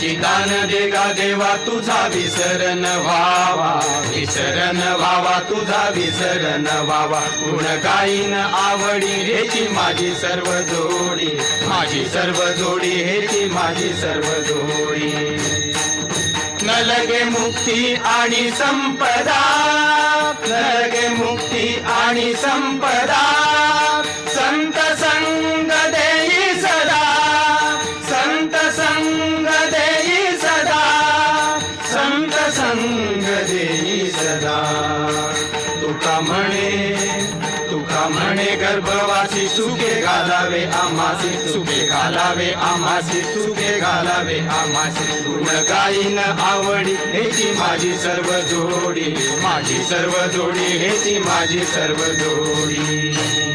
याची दान देगा देवा तुझा विसरण व्हावा, विसरण व्हावा तुझा विसरण व्हावा. गुण गाईन आवडी हेची माझी सर्व जोडी, माझी सर्व जोडी हेची माझी सर्व जोडी. न लगे मुक्ती आणि संपदा, न लगे मुक्ती आणि संपदा. संत संग देई सदा, संत संग देई सदा, संत संग देई सदा. तुका म्हणे गर्भवासी सुखे घालावे आमासी, सुखे घालावे आमासी, सुखे घालावे आमासी. गुण गाईन आवडी हेची माझी सर्व जोडी, माझी सर्व जोडी हेची माझी सर्व जोडी.